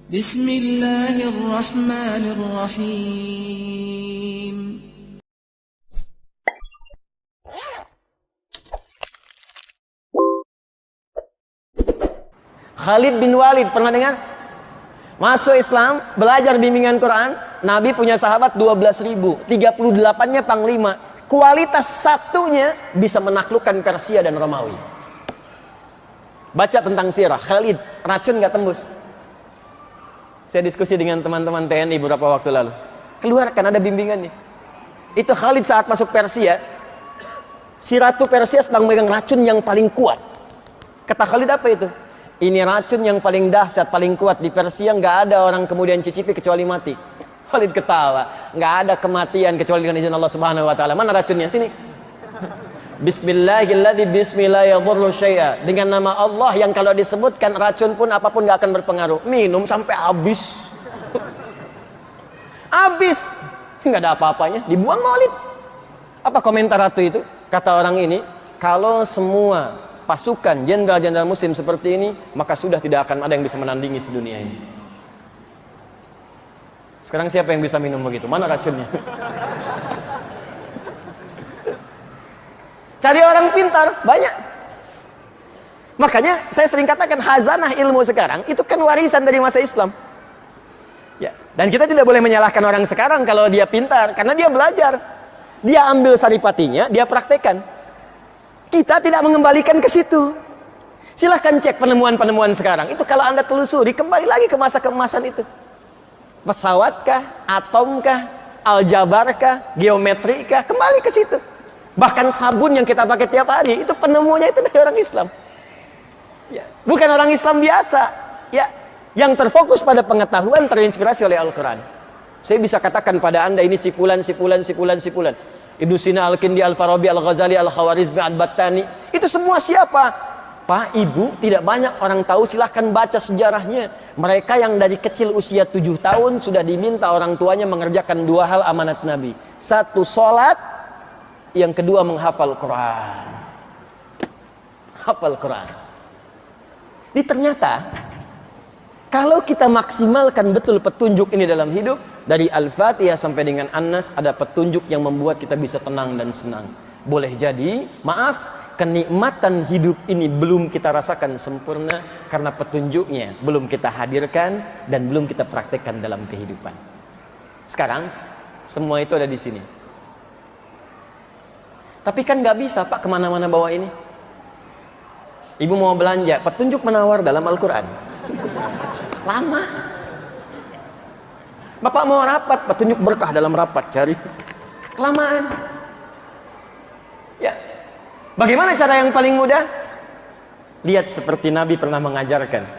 Bismillahirrahmanirrahim. Khalid bin Walid, pernah dengar? Masuk Islam, belajar bimbingan Quran. Nabi punya sahabat 12.000, 38-nya panglima. Kualitas satunya bisa menaklukkan Persia dan Romawi. Baca tentang sirah Khalid, racun gak tembus. Saya diskusi dengan teman-teman TNI beberapa waktu lalu. Keluarkan, ada bimbingannya. Itu Khalid saat masuk Persia, si Ratu Persia sedang megang racun yang paling kuat. Kata Khalid, apa itu? Ini racun yang paling dahsyat, paling kuat di Persia, nggak ada orang kemudian cicipi kecuali mati. Khalid ketawa, nggak ada kematian kecuali dengan izin Allah Subhanahu Wa Taala. Mana racunnya? Sini. Bismillahirrahmanirrahim. Bismillahirrahmanirrahim. Dengan nama Allah yang kalau disebutkan racun pun apapun nggak akan berpengaruh. Minum sampai habis. Habis. Nggak ada apa-apanya. Dibuang Khalid. Apa komentar ratu itu? Kata orang ini, kalau semua pasukan jenderal-jenderal muslim seperti ini, maka sudah tidak akan ada yang bisa menandingi sedunia ini. Sekarang siapa yang bisa minum begitu? Mana racunnya? Cari orang pintar, banyak. Makanya saya sering katakan khazanah ilmu sekarang itu kan warisan dari masa Islam. Ya, dan kita tidak boleh menyalahkan orang sekarang kalau dia pintar, karena dia belajar. Dia ambil saripatinya, dia praktekkan. Kita tidak mengembalikan ke situ. Silahkan cek penemuan-penemuan sekarang. Itu kalau Anda telusuri, kembali lagi ke masa keemasan itu. Pesawatkah, atomkah, aljabarkah, geometrikah, kembali ke situ. Bahkan sabun yang kita pakai tiap hari, itu penemunya itu dari orang Islam. Ya, bukan orang Islam biasa. Ya, yang terfokus pada pengetahuan, terinspirasi oleh Al-Quran. Saya bisa katakan pada Anda ini sipulan. Ibnu Sina, Al-Kindi, Al-Farabi, Al-Ghazali, Al-Khawarizmi, Al-Battani. Itu semua siapa? Pak, Ibu, tidak banyak orang tahu, silahkan baca sejarahnya. Mereka yang dari kecil usia 7 tahun sudah diminta orang tuanya mengerjakan 2 hal amanat Nabi. 1, sholat. Yang kedua, menghafal Quran. Hafal Quran. Ini ternyata, kalau kita maksimalkan betul petunjuk ini dalam hidup, dari Al-Fatihah sampai dengan An-Nas, ada petunjuk yang membuat kita bisa tenang dan senang. Boleh jadi, maaf, kenikmatan hidup ini belum kita rasakan sempurna karena petunjuknya belum kita hadirkan dan belum kita praktekkan dalam kehidupan. Sekarang, semua itu ada di sini. Tapi kan nggak bisa Pak kemana-mana bawa ini. Ibu mau belanja, petunjuk menawar dalam Al-Quran. Lama. Bapak mau rapat, petunjuk berkah dalam rapat, cari. Kelamaan. Ya. Bagaimana cara yang paling mudah? Lihat seperti Nabi pernah mengajarkan.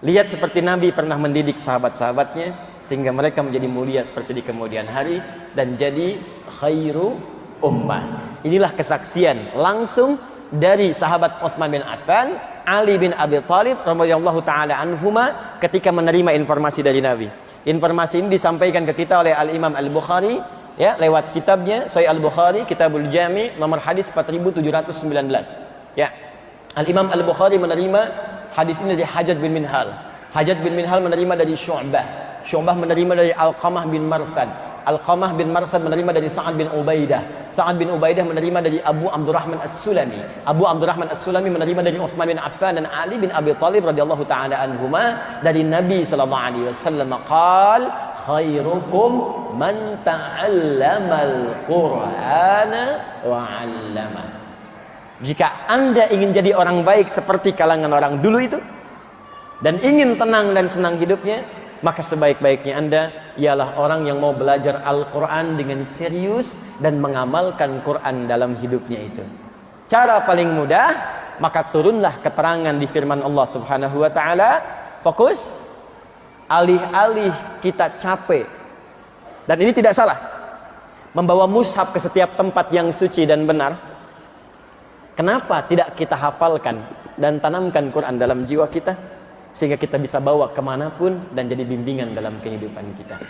Lihat seperti Nabi pernah mendidik sahabat-sahabatnya sehingga mereka menjadi mulia seperti di kemudian hari dan jadi khairu ummah. Inilah kesaksian langsung dari sahabat Utsman bin Affan, Ali bin Abi Thalib radhiyallahu taala anhuma ketika menerima informasi dari Nabi. Informasi ini disampaikan ke kita oleh Al-Imam Al-Bukhari ya, lewat kitabnya Sahih Al-Bukhari, Kitabul Jami, nomor hadis 4719. Ya. Al-Imam Al-Bukhari menerima hadis ini dari Hajjaj bin Minhal. Hajjaj bin Minhal menerima dari Syu'bah. Syu'bah menerima dari Alqamah bin Marsad. Alqamah bin Marsad menerima dari Sa'ad bin Ubaidah. Sa'ad bin Ubaidah menerima dari Abu Abdurrahman As-Sulami. Abu Abdurrahman As-Sulami menerima dari Utsman bin Affan dan Ali bin Abi Thalib radhiyallahu taala anhuma dari Nabi sallallahu alaihi wasallam qaal khairukum man ta'allamal Qur'ana wa 'allama. Jika Anda ingin jadi orang baik seperti kalangan orang dulu itu dan ingin tenang dan senang hidupnya, maka sebaik-baiknya Anda ialah orang yang mau belajar Al-Quran dengan serius dan mengamalkan Quran dalam hidupnya itu. Cara paling mudah, maka turunlah keterangan di firman Allah Subhanahu wa taala. Fokus. Alih-alih kita capek. Dan ini tidak salah. Membawa mushaf ke setiap tempat yang suci dan benar. Kenapa tidak kita hafalkan dan tanamkan Quran dalam jiwa kita? Sehingga kita bisa bawa kemanapun dan jadi bimbingan dalam kehidupan kita.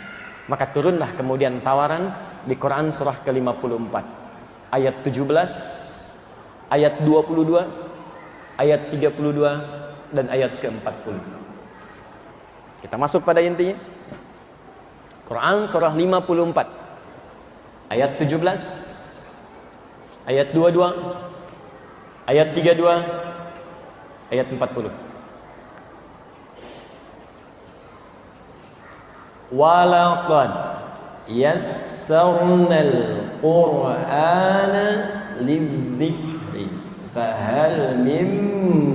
Maka turunlah kemudian tawaran di Quran surah ke-54 ayat 17, ayat 22, ayat 32 dan ayat ke-40. Kita masuk pada intinya. Quran surah 54 ayat 17, ayat 22, ayat 32, ayat 40. Walaqad yassarnal Qur'ana lidzikri fahal mim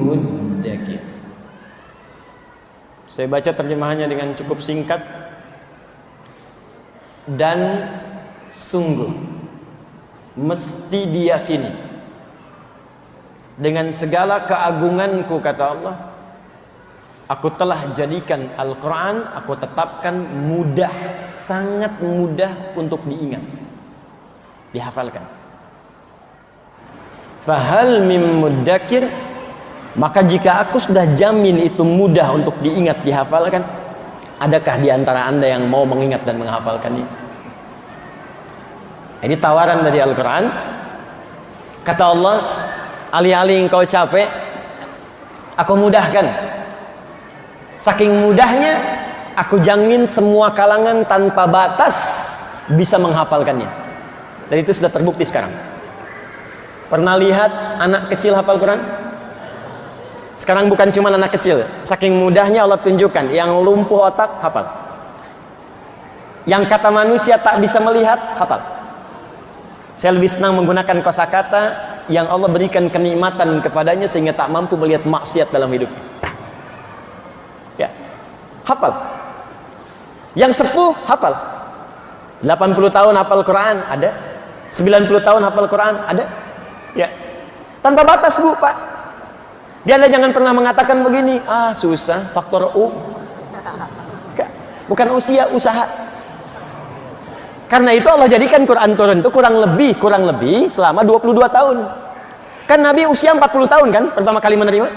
muddakir. Saya baca terjemahannya dengan cukup singkat. Dan sungguh mesti diyakini dengan segala keagunganku, kata Allah, aku telah jadikan Al-Quran, aku tetapkan mudah, sangat mudah untuk diingat, dihafalkan. Fahal mim muddakir, maka jika aku sudah jamin itu mudah untuk diingat, dihafalkan, adakah di antara anda yang mau mengingat dan menghafalkannya? Ini tawaran dari Al-Quran. Kata Allah, alih-alih engkau capek, aku mudahkan. Saking mudahnya, aku jamin semua kalangan tanpa batas bisa menghafalkannya. Dan itu sudah terbukti sekarang. Pernah lihat anak kecil hafal Quran? Sekarang bukan cuma anak kecil, saking mudahnya Allah tunjukkan, yang lumpuh otak hafal, yang kata manusia tak bisa melihat hafal. Saya lebih senang menggunakan kosakata yang Allah berikan kenikmatan kepadanya sehingga tak mampu melihat maksiat dalam hidup. Ya, hafal. Yang sepuh hafal. 80 tahun hafal Quran ada, 90 tahun hafal Quran ada. Ya, tanpa batas Bu, Pak. Dia Anda jangan pernah mengatakan begini, susah, faktor U. Bukan usia, usaha. Karena itu Allah jadikan Quran turun itu kurang lebih selama 22 tahun. Kan Nabi usia 40 tahun kan pertama kali menerima.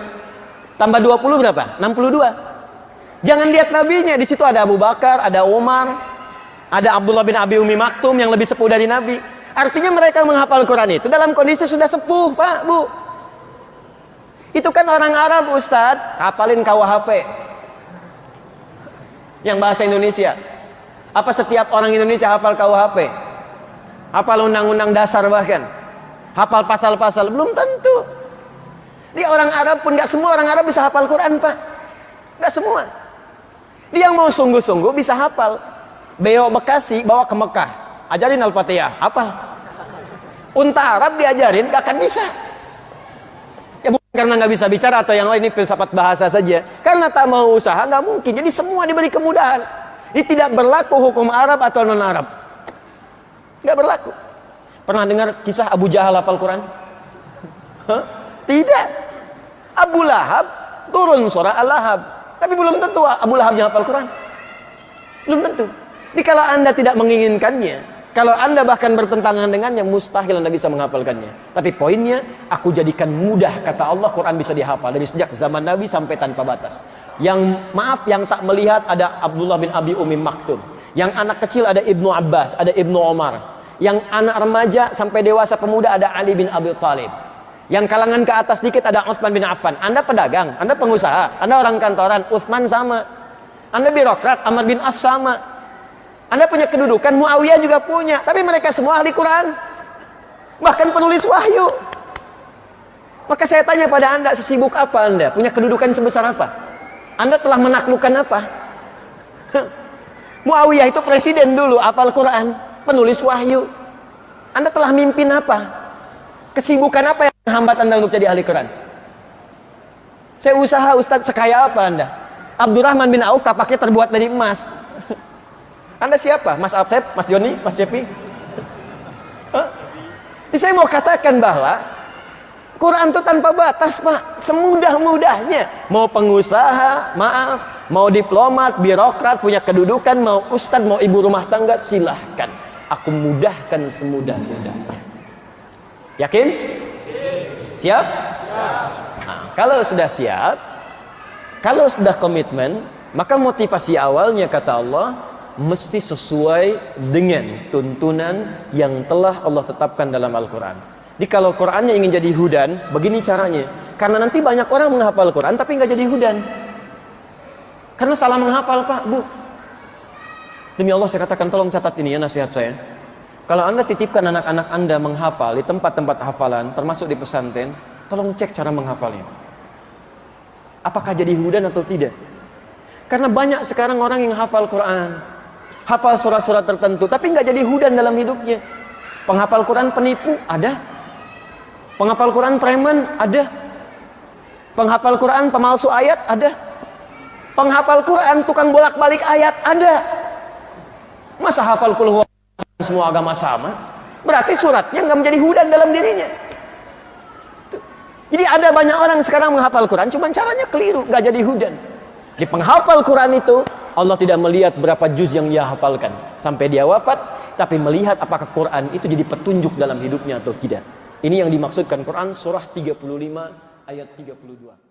Tambah 20 berapa? 62. Jangan lihat nabinya, di situ ada Abu Bakar, ada Umar, ada Abdullah bin Abi Umi Maktum yang lebih sepuh dari Nabi. Artinya mereka menghafal Quran itu dalam kondisi sudah sepuh, Pak, Bu. Itu kan orang Arab, Ustadz, hafalin KUHP yang bahasa Indonesia. Apa setiap orang Indonesia hafal KUHP? Hafal undang-undang dasar bahkan? Hafal pasal-pasal? Belum tentu. Dia orang Arab pun, gak semua orang Arab bisa hafal Quran, Pak. Gak semua. Dia yang mau sungguh-sungguh bisa hafal. Beo Bekasi bawa ke Mekah, ajarin Al-Fatihah, hafal. Unta Arab diajarin, gak akan bisa. Ya bukan karena gak bisa bicara atau yang lain, ini filsafat bahasa saja. Karena tak mau usaha, gak mungkin. Jadi semua diberi kemudahan. Ini tidak berlaku hukum Arab atau non-Arab. Nggak berlaku. Pernah dengar kisah Abu Jahal hafal Quran? Tidak. Abu Lahab turun surah Al-Lahab. Tapi belum tentu Abu Lahab yang hafal Quran. Belum tentu. Jadi kalau Anda tidak menginginkannya, kalau Anda bahkan bertentangan dengannya, mustahil Anda bisa menghafalkannya. Tapi poinnya, aku jadikan mudah, kata Allah, Quran bisa dihafal dari sejak zaman Nabi sampai tanpa batas. Yang tak melihat ada Abdullah bin Abi Umi Maktum. Yang anak kecil ada Ibnu Abbas, ada Ibnu Omar. Yang anak remaja sampai dewasa pemuda ada Ali bin Abi Thalib. Yang kalangan ke atas dikit ada Utsman bin Affan. Anda pedagang, Anda pengusaha, Anda orang kantoran, Utsman sama. Anda birokrat, Amr bin As sama. Anda punya kedudukan, Muawiyah juga punya. Tapi mereka semua ahli Quran. Bahkan penulis wahyu. Maka saya tanya pada Anda, sesibuk apa Anda? Punya kedudukan sebesar apa? Anda telah menaklukkan apa? Muawiyah itu presiden dulu, hafal Quran, penulis wahyu. Anda telah mimpin apa? Kesibukan apa yang menghambat Anda untuk jadi ahli Quran? Saya usaha, Ustadz, sekaya apa Anda? Abdurrahman bin Auf kapaknya terbuat dari emas. Anda siapa? Mas Afsep, Mas Joni, Mas Cepi? Saya mau katakan bahwa Quran itu tanpa batas, Pak. Semudah-mudahnya. Mau pengusaha, maaf, mau diplomat, birokrat, punya kedudukan, mau ustadz, mau ibu rumah tangga, silahkan. Aku mudahkan semudah-mudahnya. Yakin? Siap? Nah, kalau sudah siap, kalau sudah komitmen, maka motivasi awalnya, kata Allah, mesti sesuai dengan tuntunan yang telah Allah tetapkan dalam Al-Quran. Jadi kalau Qurannya ingin jadi hudan, begini caranya. Karena nanti banyak orang menghafal Quran tapi nggak jadi hudan. Karena salah menghafal, Pak, Bu. Demi Allah saya katakan, tolong catat ini ya nasihat saya. Kalau Anda titipkan anak-anak Anda menghafal di tempat-tempat hafalan, termasuk di pesantren, tolong cek cara menghafalnya. Apakah jadi hudan atau tidak? Karena banyak sekarang orang yang hafal Quran, hafal surat-surat tertentu, tapi nggak jadi hudan dalam hidupnya. Penghafal Quran penipu, ada. Penghafal Quran preman, ada. Penghafal Quran pemalsu ayat, ada. Penghafal Quran tukang bolak-balik ayat, ada. Masa hafal kul huwallahu semua agama sama? Berarti suratnya nggak menjadi hudan dalam dirinya. Jadi ada banyak orang sekarang menghafal Quran, cuman caranya keliru, nggak jadi hudan. Di penghafal Quran itu Allah tidak melihat berapa juz yang dia hafalkan sampai dia wafat, tapi melihat apakah Quran itu jadi petunjuk dalam hidupnya atau tidak. Ini yang dimaksudkan Quran surah 35 ayat 32.